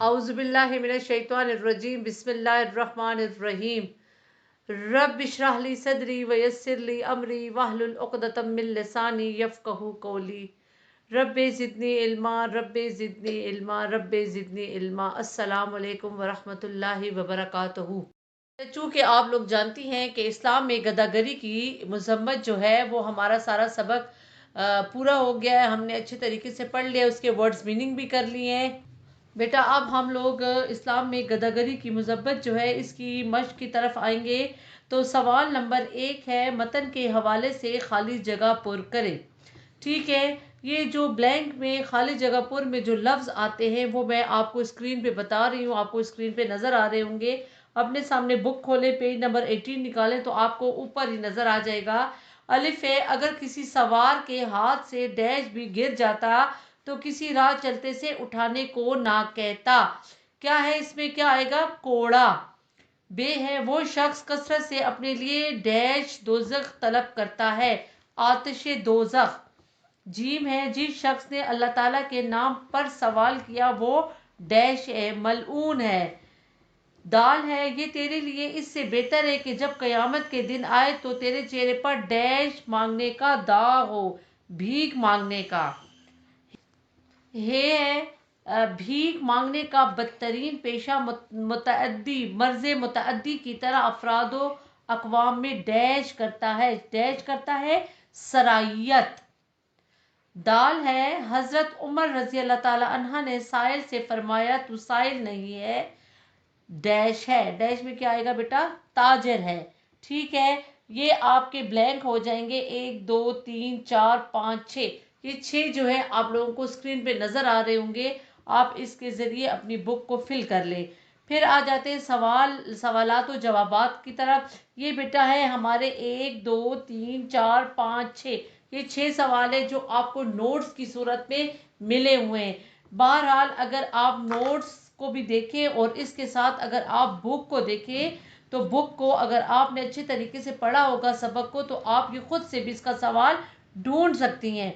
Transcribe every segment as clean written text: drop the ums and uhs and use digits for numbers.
औज़ुबिल्लाहि मिनश्शैतानिर्रजीम बिस्मिल्लाहिर्रहमानिर्रहीम रब्बि इश्रह ली सदरी व यस्सिर ली अमरी वहलुल उक़दतम मिन लिसानी यफ़क़हू क़ौली रब्बि ज़िदनी इल्मा रब्बि ज़िदनी इल्मा रब्बि ज़िदनी इल्मा। अस्सलामु अलैकुम व रहमतुल्लाहि व बरकातहू। चूँकि आप लोग जानती हैं कि इस्लाम में गदागरी की मज़म्मत जो है वो हमारा सारा सबक पूरा हो गया है, हमने अच्छे तरीके से पढ़ लिया, उसके वर्ड्स मीनिंग भी कर लिए हैं। बेटा अब हम लोग इस्लाम में गदागरी की मज़म्मत जो है इसकी मश्क की तरफ आएंगे। तो सवाल नंबर 1 है, मतन के हवाले से खाली जगह पुर करें। ठीक है, ये जो ब्लैंक में खाली जगह पुर में जो लफ्ज़ आते हैं वो मैं आपको स्क्रीन पे बता रही हूँ, आपको स्क्रीन पे नज़र आ रहे होंगे। अपने सामने बुक खोलें, पेज नंबर 18 निकालें तो आपको ऊपर ही नज़र आ जाएगा। अलिफ है, अगर किसी सवार के हाथ से डैश भी गिर जाता तो किसी राह चलते से उठाने को ना कहता। क्या है इसमें, क्या आएगा, कोड़ा। बे है, वो शख्स कसरत से अपने लिए डैश दोज़ख तलब करता है, आतिश दोज़ख। जीम है, जिस शख्स ने अल्लाह ताला के नाम पर सवाल किया वो डैश है, मलऊन है। दाल है, ये तेरे लिए इससे बेहतर है कि जब कयामत के दिन आए तो तेरे चेहरे पर डैश मांगने का दाग हो, भीख मांगने का। है, भीख मांगने का बदतरीन पेशा मुतअद्दी मर्ज मुतअद्दी की तरह अफरादो अकवाम में डैश करता है सरायत। दाल है, हजरत उमर रजी अल्लाह ताला अन्हा ने साइल से फरमाया तू साइल नहीं है, डैश है। डैश में क्या आएगा बेटा, ताजर है। ठीक है, ये आपके ब्लैंक हो जाएंगे 1 2 3 4 5 6। ये 6 जो है आप लोगों को स्क्रीन पे नज़र आ रहे होंगे, आप इसके ज़रिए अपनी बुक को फिल कर लें। फिर आ जाते हैं सवालात और जवाबात की तरफ। ये बेटा है हमारे 1 2 3 4 5 6, ये 6 सवाल है जो आपको नोट्स की सूरत में मिले हुए हैं। बहरहाल अगर आप नोट्स को भी देखें और इसके साथ अगर आप बुक को देखें तो बुक को अगर आपने अच्छे तरीके से पढ़ा होगा सबक को तो आप ये खुद से भी इसका सवाल ढूंढ सकती हैं।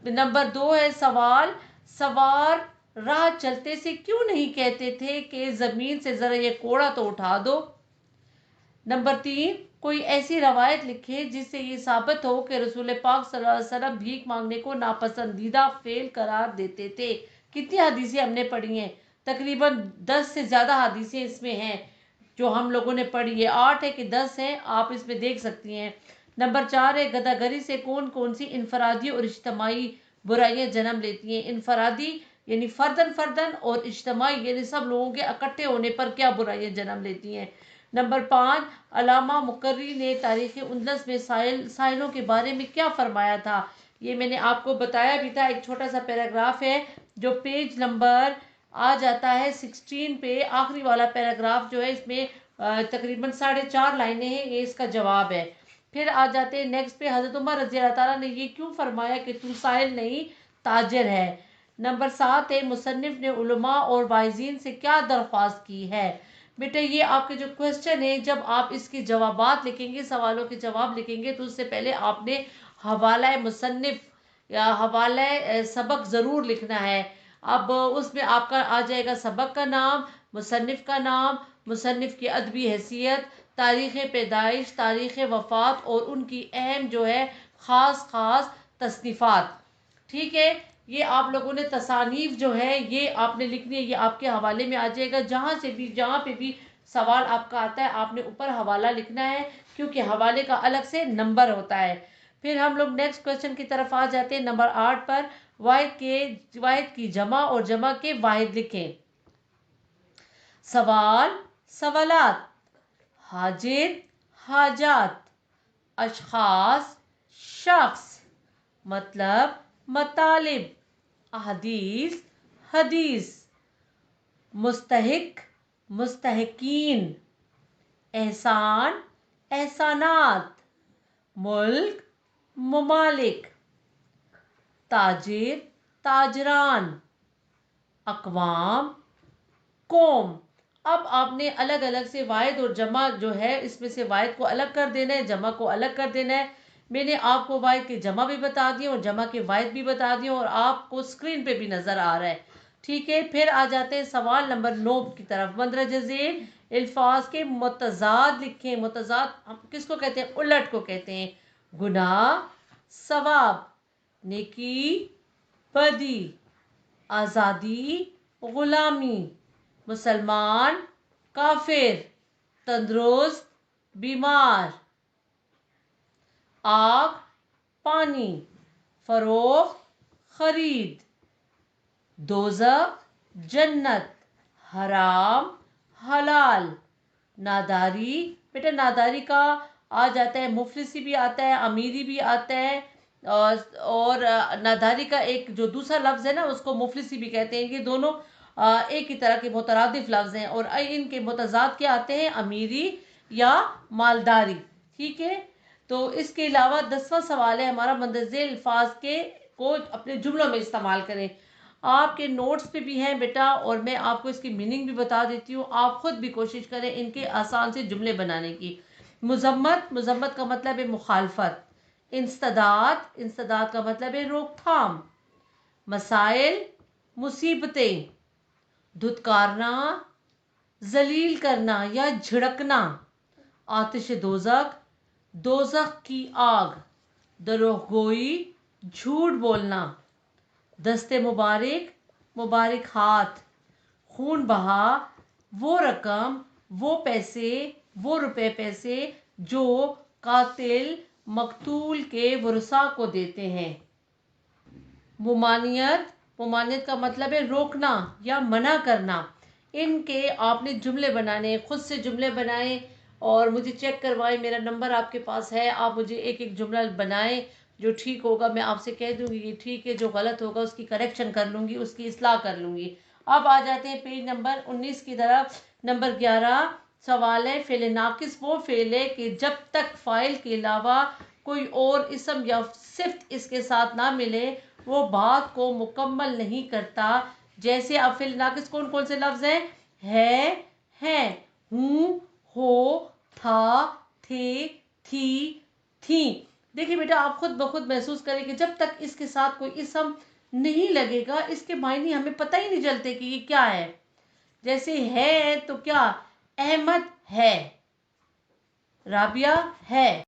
नंबर 2 है सवाल, सवार राह चलते से क्यों नहीं कहते थे कि ज़मीन से ज़रा ये कोड़ा तो उठा दो। नंबर 3, कोई ऐसी रवायत लिखे जिससे ये साबित हो कि रसूल पाक सल्लल्लाहु अलैहि वसल्लम भीख मांगने को नापसंदीदा फेल करार देते थे। कितनी हदीसें हमने पढ़ी हैं, तकरीबन 10 से ज़्यादा हदीसें इसमें हैं जो हम लोगों ने पढ़ी है। 8 है कि 10 हैं, आप इसमें देख सकती हैं। नंबर 4 है, गदागरी से कौन कौन सी इनफरादी और इज्तमाई बुराइयां जन्म लेती हैं। इनफरादी यानी फर्दन फर्दन और इज्तमाई यानी सब लोगों के इकट्ठे होने पर क्या बुराइयां जन्म लेती हैं। नंबर 5, अलामा मुकर्री ने तारीख़ उंदलस में साहिलों के बारे में क्या फरमाया था। ये मैंने आपको बताया भी था, एक छोटा सा पैराग्राफ है जो पेज नंबर आ जाता है 16 पे, आखिरी वाला पैराग्राफ जो है इसमें तकरीबन 4.5 लाइनें हैं, ये इसका जवाब है। फिर आ जाते हैं नेक्स्ट पे, हज़रत उमर रज़ी अल्लाह ताला ने ये क्यों फरमाया कि तू साहिल नहीं ताजिर है। नंबर 7 है, मुसन्निफ ने उलमा और वाइज़ीन से क्या दरख्वास्त की है। बेटा ये आपके जो क्वेश्चन है, जब आप इसके जवाबात लिखेंगे, सवालों के जवाब लिखेंगे तो उससे पहले आपने हवाला मुसन्निफ या हवाला सबक ज़रूर लिखना है। अब उसमें आपका आ जाएगा सबक का नाम, मुसन्निफ का नाम, मुसन्निफ की अदबी हैसियत, तारीख़ पैदाइश, तारीख़ वफ़ात और उनकी अहम जो है ख़ास तसनीफ़ात। ठीक है, ये आप लोगों ने तसानीफ जो है ये आपने लिखनी है, ये आपके हवाले में आ जाएगा। जहाँ पे भी सवाल आपका आता है आपने ऊपर हवाला लिखना है, क्योंकि हवाले का अलग से नंबर होता है। फिर हम लोग नेक्स्ट क्वेश्चन की तरफ आ जाते हैं नंबर 8 पर। वाहिद की जमा और जमा के वाहिद लिखें। सवाल, सवालात, हाजिर, हाजात, अशखास, शख्स, मतलब, मतालिब, अहदीस, हदीस, मुस्तहिक, मुस्तहिकीन, एहसान, एहसानात, मुल्क, ममालिक, ताजिर, ताजरान, अकवाम, कौम। अब आपने अलग अलग से वाहिद और जमा जो है इसमें से वाहिद को अलग कर देना है, जमा को अलग कर देना है। मैंने आपको वाहिद के जमा भी बता दिए और जमा के वाहिद भी बता दिए और आपको स्क्रीन पे भी नज़र आ रहा है। ٹھیک ہے، پھر آ جاتے ہیں سوال نمبر 9 کی طرف. مندرجہ ذیل الفاظ کے متضاد لکھیں. متضاد ہم کس کو کہتے ہیں؟ الٹ کو کہتے ہیں. گناہ، ثواب، نیکی، بدی، آزادی، غلامی، مسلمان، کافر، تندرست، بیمار، آگ، پانی، فروخت، خرید، دوزخ، جنت، حرام، حلال، ناداری. بیٹا ناداری کا آ جاتا ہے، مفلسی بھی آتا ہے، امیری بھی آتا ہے، اور ناداری کا ایک جو دوسرا لفظ ہے نا اس کو مفلسی بھی کہتے ہیں. یہ دونوں ایک ہی طرح کے مترادف لفظ ہیں، اور ان کے متضاد کیا آتے ہیں؟ امیری یا مالداری. ٹھیک ہے، تو اس کے علاوہ 10واں سوال ہے ہمارا، مندرجہ ذیل الفاظ کے کو اپنے جملوں میں استعمال کریں. آپ کے نوٹس پہ بھی ہیں بیٹا، اور میں آپ کو اس کی میننگ بھی بتا دیتی ہوں. آپ خود بھی کوشش کریں ان کے آسان سے جملے بنانے کی. مذمت، مذمت کا مطلب ہے مخالفت. انسداد، انسداد کا مطلب ہے روک تھام. مسائل، مصیبتیں. دھتکارنا، ذلیل کرنا یا جھڑکنا. آتش دوزخ، دوزخ کی آگ. دروغ گوئی، جھوٹ بولنا. دست مبارک، مبارک ہاتھ. خون بہا، وہ رقم، وہ پیسے، وہ روپے پیسے جو قاتل مقتول کے ورثاء کو دیتے ہیں. ممانعت، ممانعت کا مطلب ہے روکنا یا منع کرنا. ان کے آپ نے جملے بنانے، خود سے جملے بنائیں اور مجھے چیک کروائیں. میرا نمبر آپ کے پاس ہے، آپ مجھے ایک ایک جملہ بنائیں. جو ٹھیک ہوگا میں آپ سے کہہ دوں گی یہ ٹھیک ہے، جو غلط ہوگا اس کی کریکشن کر لوں گی، اس کی اصلاح کر لوں گی. اب آ جاتے ہیں پیج نمبر 19 کی طرف. نمبر 11 سوال ہے، فعل ناقص وہ فعل ہے کہ جب تک فاعل کے علاوہ کوئی اور اسم یا صفت اس کے ساتھ نہ ملے وہ بات کو مکمل نہیں کرتا. جیسے اب فعل ناقص کون کون سے لفظ ہیں؟ ہیں، ہوں، ہو، تھا، تھے، تھی، تھیں. دیکھیے بیٹا آپ خود بخود محسوس کریں کہ جب تک اس کے ساتھ کوئی اسم نہیں لگے گا اس کے معنی ہمیں پتہ ہی نہیں چلتے کہ یہ کیا ہے. جیسے ہے تو کیا؟ احمد ہے، رابعہ ہے.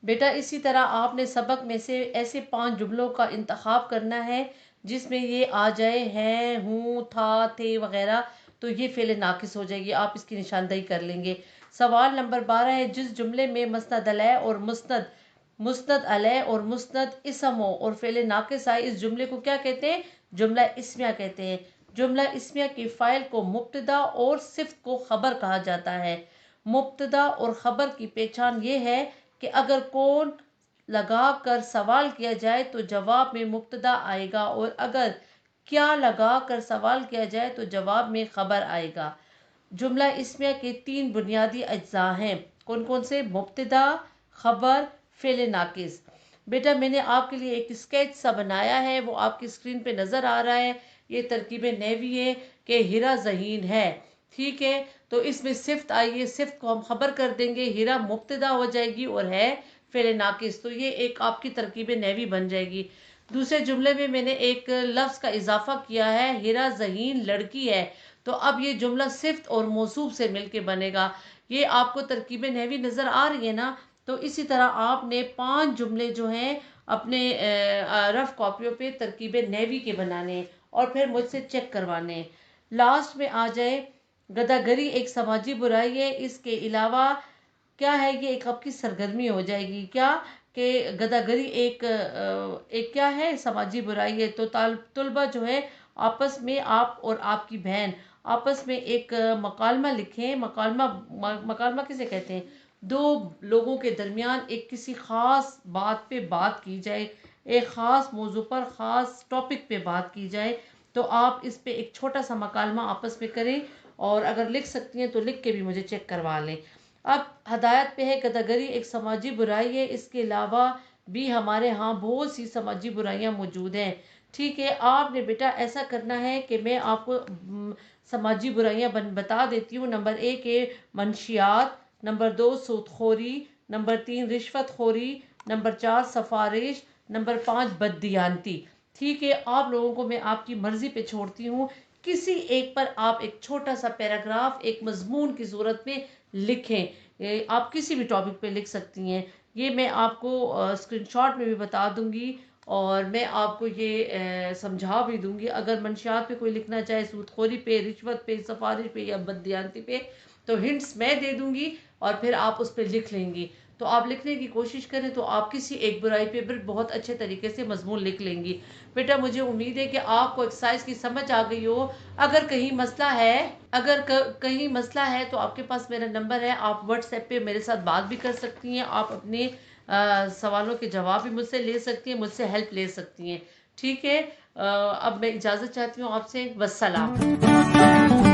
بیٹا اسی طرح آپ نے سبق میں سے ایسے 5 جملوں کا انتخاب کرنا ہے جس میں یہ آ جائے ہیں، ہوں، تھا، تھے وغیرہ، تو یہ فعل ناقص ہو جائے گی. آپ اس کی نشاندہی کر لیں گے. سوال نمبر 12 ہے، جس جملے میں مسند علیہ اور مسند علیہ اور مسند اسم ہو اور فعل ناقص آئے اس جملے کو کیا کہتے ہیں؟ جملہ اسمیہ کہتے ہیں. جملہ اسمیہ کے فاعل کو مبتدا اور صفت کو خبر کہا جاتا ہے. مبتدا اور خبر کی پہچان یہ ہے کہ اگر کون لگا کر سوال کیا جائے تو جواب میں مبتدا آئے گا، اور اگر کیا لگا کر سوال کیا جائے تو جواب میں خبر آئے گا. جملہ اسمیہ کے 3 بنیادی اجزاء ہیں. کون کون سے؟ مبتدا، خبر، فعل ناقص. بیٹا میں نے آپ کے لیے ایک اسکیچ سا بنایا ہے، وہ آپ کی اسکرین پہ نظر آ رہا ہے. یہ ترکیب نحوی ہے کہ ہیرا ذہین ہے. ٹھیک ہے، تو اس میں صفت آئیے، صفت کو ہم خبر کر دیں گے، ہیرا مبتدا ہو جائے گی اور ہے فعل ناقص. تو یہ ایک آپ کی ترکیب نحوی بن جائے گی. دوسرے جملے میں نے ایک لفظ کا اضافہ کیا ہے، ہیرا ذہین لڑکی ہے. تو اب یہ جملہ صفت اور موصوف سے مل کے بنے گا. یہ آپ کو ترکیب نحوی نظر آ رہی ہے نا؟ تو اسی طرح آپ نے 5 جملے جو ہیں اپنے رف کاپیوں پہ ترکیب نحوی کے بنانے ہیں اور پھر مجھ سے چیک کروانے ہیں. لاسٹ میں آ جائے، گداگری ایک سماجی برائی ہے. اس کے علاوہ کیا ہے؟ یہ ایک آپ کی سرگرمی ہو جائے گی. کیا کہ گداگری ایک کیا ہے؟ سماجی برائی ہے. تو طلبہ جو ہے آپس میں، آپ اور آپ کی بہن آپس میں ایک مکالمہ لکھیں. مکالمہ کسے کہتے ہیں؟ 2 لوگوں کے درمیان ایک کسی خاص بات پہ بات کی جائے، ایک خاص موضوع پر خاص ٹاپک پہ بات کی جائے. تو آپ اس پہ ایک چھوٹا سا مکالمہ آپس میں کریں، اور اگر لکھ سکتی ہیں تو لکھ کے بھی مجھے چیک کروا لیں. اب ہدایت پہ ہے، گداگری ایک سماجی برائی ہے. اس کے علاوہ بھی ہمارے ہاں بہت سی سماجی برائیاں موجود ہیں. ٹھیک ہے، آپ نے بیٹا ایسا کرنا ہے کہ میں آپ کو سماجی برائیاں بتا دیتی ہوں. نمبر 1 ہے منشیات، نمبر 2 سود خوری، نمبر 3 رشوت خوری، نمبر 4 سفارش، نمبر 5 بددیانتی. ठीक है, आप लोगों को मैं आपकी मर्जी पे छोड़ती हूँ। किसी एक पर आप एक छोटा सा पैराग्राफ एक मजमून की सूरत में लिखें। आप किसी भी टॉपिक पे लिख सकती हैं। ये मैं आपको स्क्रीनशॉट में भी बता दूंगी, और मैं आपको ये समझा भी दूंगी। अगर मंशियात पे कोई लिखना चाहे, सूदखोरी पे, रिश्वत पे, सफारिश पे या बददियानती पे, तो हिंट्स मैं दे दूंगी और फिर आप उस पर लिख लेंगी। तो आप लिखने की कोशिश करें तो आप किसी एक बुराई पे भी बहुत अच्छे तरीके से मजमून लिख लेंगी। बेटा मुझे उम्मीद है कि आपको एक्सरसाइज की समझ आ गई हो। अगर कहीं मसला है, कहीं मसला है तो आपके पास मेरा नंबर है, आप व्हाट्सएप पे मेरे साथ बात भी कर सकती हैं। आप अपने सवालों के जवाब भी मुझसे ले सकती हैं, मुझसे हेल्प ले सकती हैं। ठीक है, अब मैं इजाज़त चाहती हूँ आपसे। वस्सलाम।